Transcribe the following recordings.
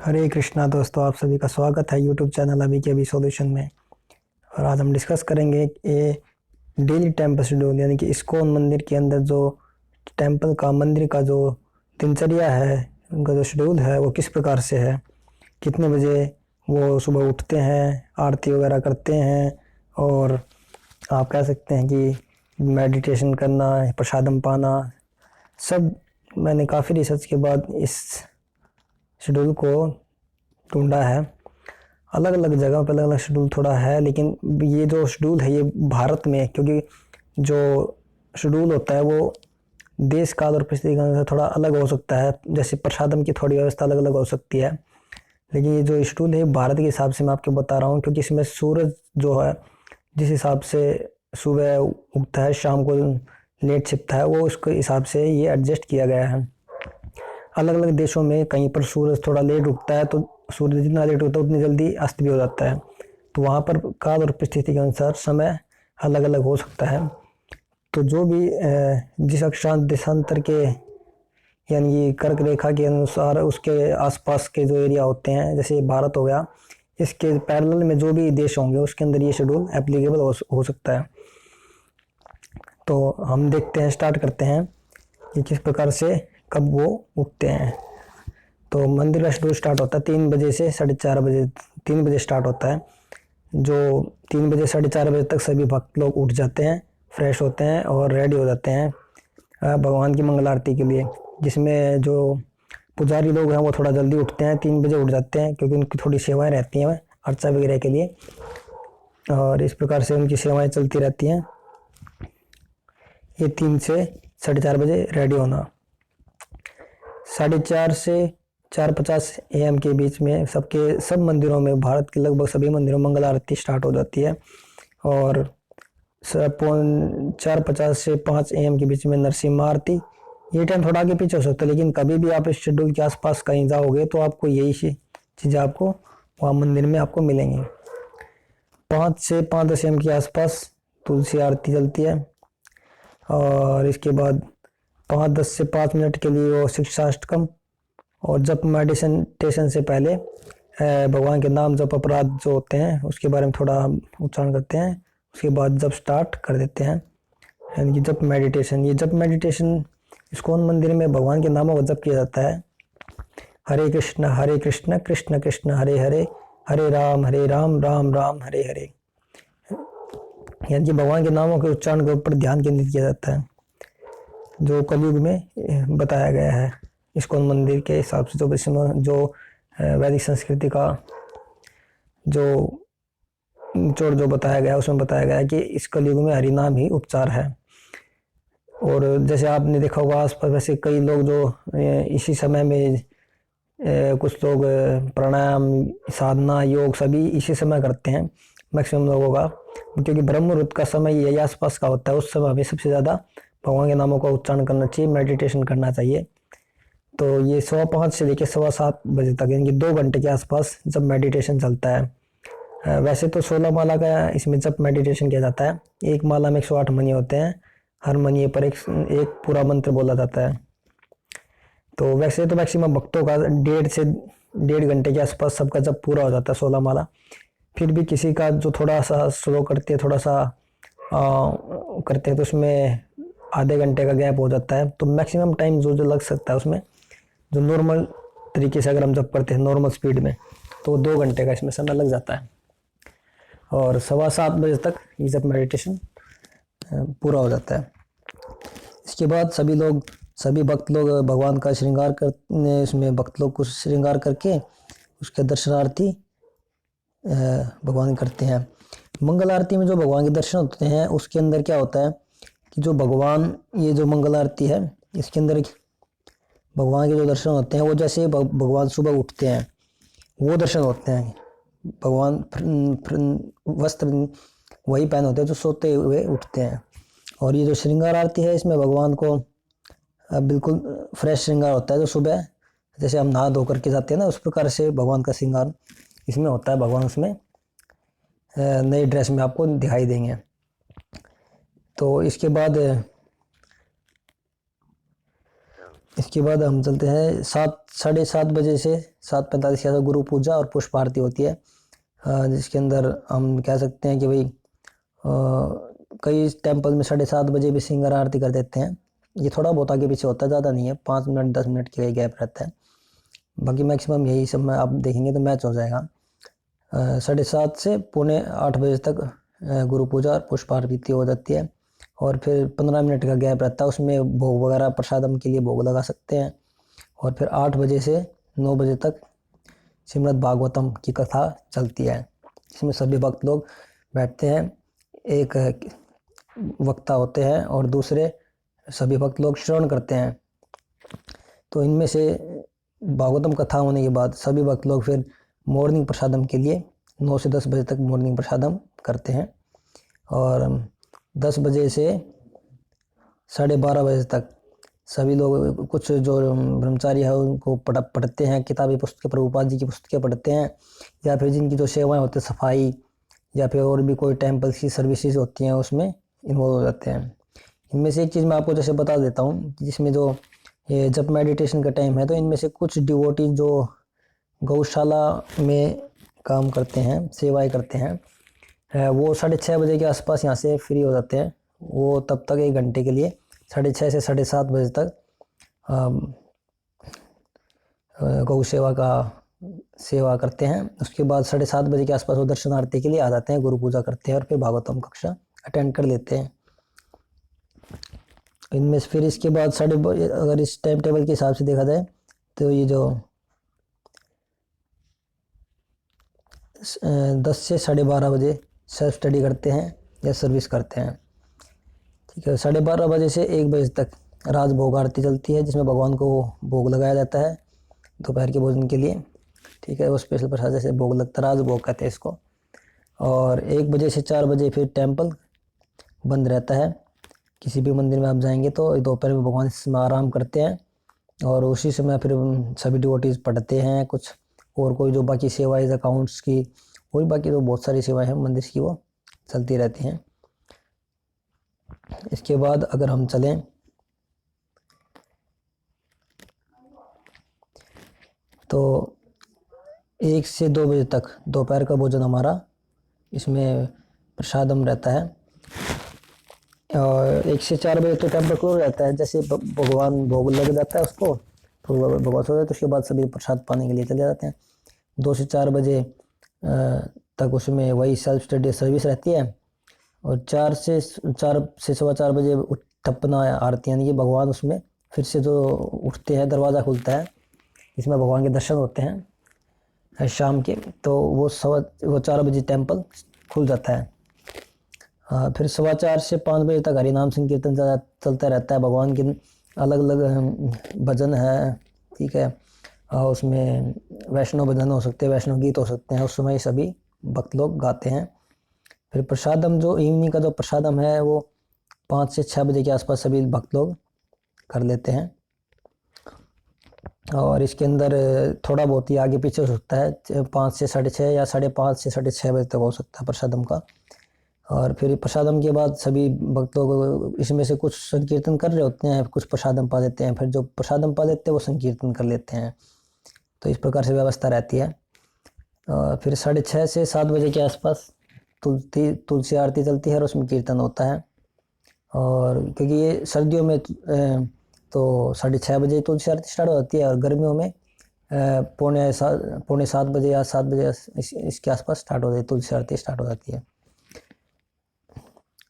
हरे कृष्णा दोस्तों, आप सभी का स्वागत है यूट्यूब चैनल अभी के अभी सॉल्यूशन में। और आज हम डिस्कस करेंगे ये डेली टेम्पल शेड्यूल, यानी कि इस्कॉन मंदिर के अंदर जो टेम्पल का मंदिर का जो दिनचर्या है, उनका जो शेड्यूल है वो किस प्रकार से है। कितने बजे वो सुबह उठते हैं, आरती वगैरह करते हैं, और आप कह सकते हैं कि मेडिटेशन करना, प्रसादम पाना, सब मैंने काफ़ी रिसर्च के बाद इस शेड्यूल को ढूंढा है। अलग अलग जगह पर अलग अलग शेड्यूल थोड़ा है, लेकिन ये जो शेड्यूल है ये भारत में, क्योंकि जो शेड्यूल होता है वो देश काल और परिस्थिति के अनुसार थोड़ा अलग हो सकता है। जैसे प्रसादम की थोड़ी व्यवस्था अलग अलग हो सकती है, लेकिन ये जो शेड्यूल है भारत के हिसाब से मैं आपको बता रहा हूँ, क्योंकि इसमें सूरज जो है जिस हिसाब से सुबह उगता है, शाम को लेट छिपता है, वो उसके हिसाब से ये एडजस्ट किया गया है। अलग अलग देशों में कहीं पर सूरज थोड़ा लेट उगता है, तो सूरज जितना लेट होता है उतनी जल्दी अस्त भी हो जाता है। तो वहाँ पर काल और परिस्थिति के अनुसार समय अलग अलग हो सकता है। तो जो भी जिस अक्षांश देशांतर के, यानी कर्क रेखा के अनुसार उसके आसपास के जो एरिया होते हैं, जैसे भारत हो गया, इसके पैरेलल में जो भी देश होंगे उसके अंदर ये शेड्यूल एप्लीकेबल हो सकता है। तो हम देखते हैं, स्टार्ट करते हैं कि किस प्रकार से कब वो उठते हैं। तो मंदिर का शेड्यूल स्टार्ट होता है 3 बजे से 4:30 बजे। 3 बजे स्टार्ट होता है। जो 3 बजे 4:30 बजे तक सभी भक्त लोग उठ जाते हैं, फ्रेश होते हैं और रेडी हो जाते हैं भगवान की मंगल आरती के लिए। जिसमें जो पुजारी लोग हैं वो थोड़ा जल्दी उठते हैं, 3 बजे उठ जाते हैं, क्योंकि उनकी थोड़ी सेवाएं रहती हैं अर्चा वगैरह के लिए, और इस प्रकार से उनकी सेवाएं चलती रहती हैं। ये 3 से 4:30 बजे रेडी होना। 4:30 से 4:50 AM के बीच में सब मंदिरों में, भारत के लगभग सभी मंदिरों में मंगल आरती स्टार्ट हो जाती है। और 4:50 से 5 AM के बीच में नरसिम्हा आरती। ये टाइम थोड़ा आगे पीछे हो सकता है, लेकिन कभी भी आप इस शेड्यूल के आसपास कहीं जाओगे तो आपको यही चीज़ें आपको वहाँ मंदिर में आपको मिलेंगी। 5 से 5:10 AM के आसपास तुलसी आरती चलती है, और इसके बाद 5:10 से 5 मिनट के लिए वो शिक्षाष्टकम, और जब मेडिटेशन से पहले भगवान के नाम जप अपराध जो होते हैं उसके बारे में थोड़ा उच्चारण करते हैं। उसके बाद जब स्टार्ट कर देते हैं, यानी कि जप मेडिटेशन। ये जप मेडिटेशन इस्कॉन मंदिर में भगवान के नामों का जप किया जाता है। हरे कृष्ण कृष्ण कृष्ण हरे हरे, हरे राम राम राम हरे हरे। यानी कि भगवान के नामों के उच्चारण के ऊपर ध्यान केंद्रित किया जाता है, जो कलयुग में बताया गया है इस्कॉन मंदिर के हिसाब से। जो वैदिक संस्कृति का जो निचोड़ जो बताया गया है, उसमें बताया गया है कि इस कलयुग में हरिनाम ही उपचार है। और जैसे आपने देखा होगा आसपास, वैसे कई लोग जो इसी समय में कुछ लोग प्राणायाम, साधना, योग सभी इसी समय करते हैं मैक्सिमम लोगों का, क्योंकि ब्रह्म मुहूर्त का समय यही आसपास का होता है। उस समय हमें सबसे ज़्यादा भगवान के नामों का उच्चारण करना चाहिए, मेडिटेशन करना चाहिए। तो ये 5:15 से लेकर 7:15 बजे तक, यानी कि 2 घंटे के आसपास जब मेडिटेशन चलता है। वैसे तो 16 माला का इसमें जब मेडिटेशन किया जाता है। एक माला में 108 मणि होते हैं, हर मणि पर एक पूरा मंत्र बोला जाता है। तो वैसे तो मैक्सिमम भक्तों का 1.5 से 1.5 घंटे के आसपास सबका जब पूरा हो जाता है 16 माला। फिर भी किसी का जो थोड़ा सा स्लो करते हैं, थोड़ा सा करते हैं, तो उसमें आधे घंटे का गैप हो जाता है। तो मैक्सिमम टाइम जो जो लग सकता है उसमें, जो नॉर्मल तरीके से अगर हम जब करते हैं नॉर्मल स्पीड में, तो 2 घंटे का इसमें समय लग जाता है। और 7:15 बजे तक ये जब मेडिटेशन पूरा हो जाता है। इसके बाद सभी भक्त लोग भगवान का श्रृंगार करने, इसमें भक्त लोग को श्रृंगार करके उसके दर्शनार्थी भगवान करते हैं। मंगल आरती में जो भगवान के दर्शन होते हैं उसके अंदर क्या होता है कि जो भगवान, ये जो मंगल आरती है इसके अंदर भगवान के जो दर्शन होते हैं वो जैसे भगवान सुबह उठते हैं वो दर्शन होते हैं। भगवान वस्त्र वही पहने होते हैं जो सोते हुए उठते हैं। और ये जो श्रृंगार आरती है इसमें भगवान को बिल्कुल फ्रेश श्रृंगार होता है, जो सुबह जैसे हम नहा धो करके जाते हैं ना, उस प्रकार से भगवान का श्रृंगार इसमें होता है। भगवान उसमें नई ड्रेस में आपको दिखाई देंगे। तो इसके बाद इसके बाद हम चलते हैं 7:30 बजे से 7:45 के आसपास गुरु पूजा और पुष्प आरती होती है, जिसके अंदर हम कह सकते हैं कि भाई कई टेम्पल में 7:30 बजे भी सिंगर आरती कर देते हैं। ये थोड़ा बहुत आगे पीछे होता है, ज़्यादा नहीं है, 5 मिनट 10 मिनट के गैप रहता है। बाकी मैक्सिमम यही सब में आप देखेंगे तो मैच हो जाएगा। 7:30 से 7:45 तक गुरु पूजा और पुष्प आरती हो जाती है, और फिर 15 मिनट का गैप रहता है, उसमें भोग वगैरह प्रसादम के लिए भोग लगा सकते हैं। और फिर 8 बजे से 9 बजे तक श्रीमद् भागवतम की कथा चलती है, इसमें सभी भक्त लोग बैठते हैं, एक वक्ता होते हैं और दूसरे सभी भक्त लोग श्रवण करते हैं। तो इनमें से भागवतम कथा होने के बाद सभी भक्त लोग फिर मॉर्निंग प्रसादम के लिए 9 से 10 बजे तक मॉर्निंग प्रसादम करते हैं, और 10 बजे से 12:30 बजे तक सभी लोग, कुछ जो ब्रह्मचारी है उनको पढ़ते हैं, किताबी पुस्तकें, प्रभुपाद जी की पुस्तकें पढ़ते हैं, या फिर जिनकी जो सेवाएं होती है, सफाई या फिर और भी कोई टेम्पल की सर्विसेज होती हैं, उसमें इन्वॉल्व हो जाते हैं। इनमें से एक चीज़ मैं आपको जैसे बता देता हूँ, जिसमें जो ये जब मेडिटेशन का टाइम है तो इनमें से कुछ डिवोटी जो गौशाला में काम करते हैं, सेवाएं करते हैं, वो 6:30 बजे के आसपास यहाँ से फ्री हो जाते हैं। वो तब तक 1 घंटे के लिए 6:30 से 7:30 बजे तक गौ सेवा का सेवा करते हैं। उसके बाद 7:30 बजे के आसपास वो दर्शनार्थी के लिए आ जाते हैं, गुरु पूजा करते हैं और फिर भागवतम कक्षा अटेंड कर लेते हैं। इनमें से फिर इसके बाद अगर इस टाइम टेबल के हिसाब से देखा जाए तो ये जो 10 से 12:30 बजे सेल्फ स्टडी करते हैं या सर्विस करते हैं। ठीक है, 12:30 बजे से 1 बजे तक राजभोग आरती चलती है, जिसमें भगवान को भोग लगाया जाता है दोपहर के भोजन के लिए। ठीक है, वो स्पेशल प्रसाद जैसे भोग लगता है, राजभोग कहते हैं इसको। और 1 बजे से 4 बजे फिर टेम्पल बंद रहता है। किसी भी मंदिर में आप जाएंगे तो दोपहर में भगवान इसमें आराम करते हैं, और उसी समय फिर सभी डिवोटीज पढ़ते हैं कुछ, और कोई जो बाकी सेवाएं अकाउंट्स की और बाकी तो बहुत सारी सेवाएं हैं मंदिर की, वो चलती रहती हैं। इसके बाद अगर हम चलें तो 1 से 2 बजे तक दोपहर का भोजन हमारा इसमें प्रसादम रहता है, और 1 से 4 बजे तो टेम्पल क्लोज रहता है। जैसे भगवान भोग लग जाता है उसको, तो भगवान सो जाते, तो उसके बाद सभी प्रसाद पाने के लिए चले जाते हैं। 2 से 4 बजे तक उसमें वही सेल्फ स्टडी सर्विस रहती है, और 4 से 4:15 बजे उत्थापना आरती, यानी कि भगवान उसमें फिर से जो उठते हैं, दरवाज़ा खुलता है, इसमें भगवान के दर्शन होते हैं शाम के, तो वो 4 बजे टेम्पल खुल जाता है। फिर 4:15 से 5 बजे तक हरिनाम संकीर्तन चलता रहता है। भगवान के अलग अलग भजन है, ठीक है, उसमें वैष्णव भजन हो सकते हैं, वैष्णव गीत हो सकते हैं, उस समय सभी भक्त लोग गाते हैं। फिर प्रसादम, जो इवनिंग का जो प्रसादम है, वो 5 से 6 बजे के आसपास सभी भक्त लोग कर लेते हैं, और इसके अंदर थोड़ा बहुत ही आगे पीछे हो सकता है, 5 से 6:30 या 5:30 से 6:30 बजे तक हो सकता है प्रसादम का। और फिर प्रसादम के बाद सभी भक्त लोग इसमें से कुछ संकीर्तन कर रहे होते हैं, कुछ प्रसादम पा देते हैं, फिर जो प्रसादम पा देते हैं वो संकीर्तन कर लेते हैं। तो इस प्रकार से व्यवस्था रहती है। फिर 6:30 से 7 बजे के आसपास तुलसी आरती चलती है, और उसमें कीर्तन होता है। और क्योंकि ये सर्दियों में तो 6:30 बजे तुलसी आरती स्टार्ट हो जाती है, और गर्मियों में 6:45 बजे या 7 बजे इसके आसपास स्टार्ट हो जाती है, तुलसी आरती स्टार्ट हो जाती है।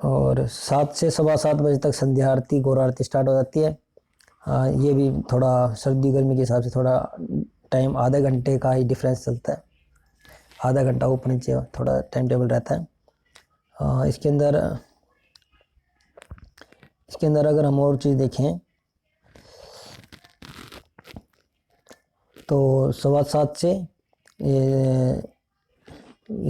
और 7 से 7:15 बजे तक संध्या आरती, गौर आरती स्टार्ट हो जाती है। ये भी थोड़ा सर्दी गर्मी के हिसाब से थोड़ा टाइम आधे घंटे का ही डिफरेंस चलता है, आधा घंटा ऊपर नीचे थोड़ा टाइम टेबल रहता है। इसके अंदर अगर हम और चीज़ देखें तो 7:15 से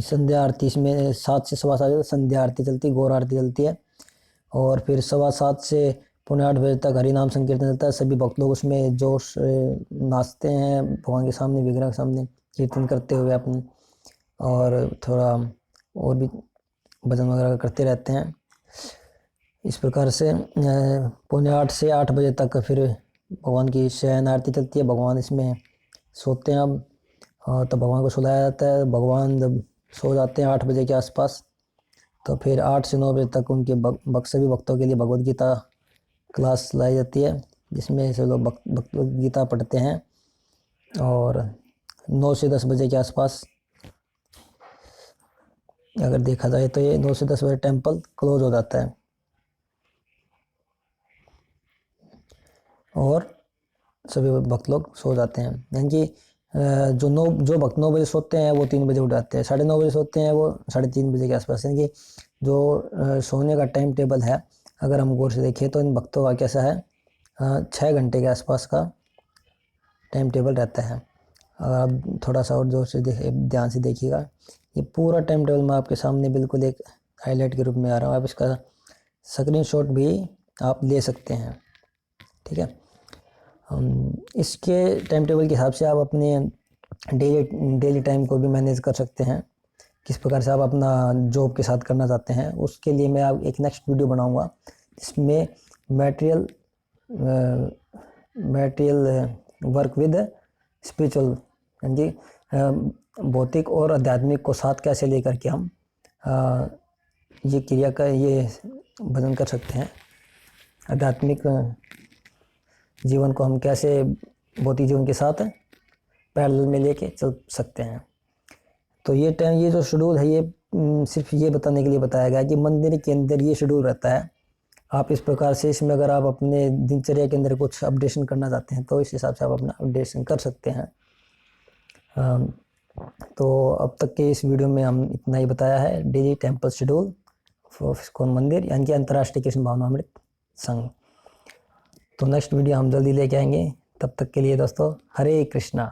संध्या आरती, इसमें 7 से 7:15 संध्या आरती चलती है, गौर आरती चलती है। और फिर 7:15 से 7:45 बजे तक हरिनाम संकीर्तन चलता है। सभी भक्त लोग उसमें जोश नाचते हैं, भगवान के सामने, विग्रह के सामने कीर्तन करते हुए अपने, और थोड़ा और भी भजन वगैरह करते रहते हैं। इस प्रकार से 7:45 से 8 बजे तक फिर भगवान की शयन आरती चलती है, भगवान इसमें सोते हैं अब। तो भगवान को सुलाया जाता है। भगवान जब सो जाते हैं 8 बजे के आसपास, तो फिर 8 से 9 बजे तक उनके सभी भक्तों के लिए भगवद गीता क्लास लाई जाती है, जिसमें से लोग भगवद गीता पढ़ते हैं। और 9 से 10 बजे के आसपास अगर देखा जाए तो ये 9 से 10 बजे टेम्पल क्लोज हो जाता है। और सभी भक्त लोग सो जाते हैं। यानी कि जो भक्त 9 बजे सोते हैं वो 3 बजे उठ जाते हैं, 9:30 बजे सोते हैं वो 3:30 बजे के आसपास। यानी कि जो सोने का टाइम टेबल है, अगर हम गौर से देखें तो इन भक्तों का कैसा है, 6 घंटे के आसपास का टाइम टेबल रहता है। अगर आप थोड़ा सा और जोर से ध्यान से देखिएगा, ये पूरा टाइम टेबल मैं आपके सामने बिल्कुल एक हाईलाइट के रूप में आ रहा हूँ। आप इसका स्क्रीनशॉट भी आप ले सकते हैं, ठीक है। इसके टाइम टेबल के हिसाब से आप अपने डेली टाइम को भी मैनेज कर सकते हैं। किस प्रकार से आप अपना जॉब के साथ करना चाहते हैं, उसके लिए मैं आप एक नेक्स्ट वीडियो बनाऊंगा, जिसमें मटेरियल वर्क विद स्पिरिचुअल, यानी कि भौतिक और आध्यात्मिक को साथ कैसे लेकर के हम ये क्रिया का ये भजन कर सकते हैं। आध्यात्मिक जीवन को हम कैसे भौतिक जीवन के साथ पैरेलल में लेके चल सकते हैं। तो ये जो शेड्यूल है, ये सिर्फ ये बताने के लिए बताया गया है कि मंदिर के अंदर ये शेड्यूल रहता है। आप इस प्रकार से इसमें अगर आप अपने दिनचर्या के अंदर कुछ अपडेशन करना चाहते हैं तो इस हिसाब से आप अपना अपडेशन कर सकते हैं। तो अब तक के इस वीडियो में हम इतना ही बताया है, daily temple schedule for ISKCON मंदिर, यानी कि अंतर्राष्ट्रीय कृष्ण भावनामृत संघ। तो नेक्स्ट वीडियो हम जल्दी लेके आएंगे। तब तक के लिए दोस्तों, हरे कृष्णा।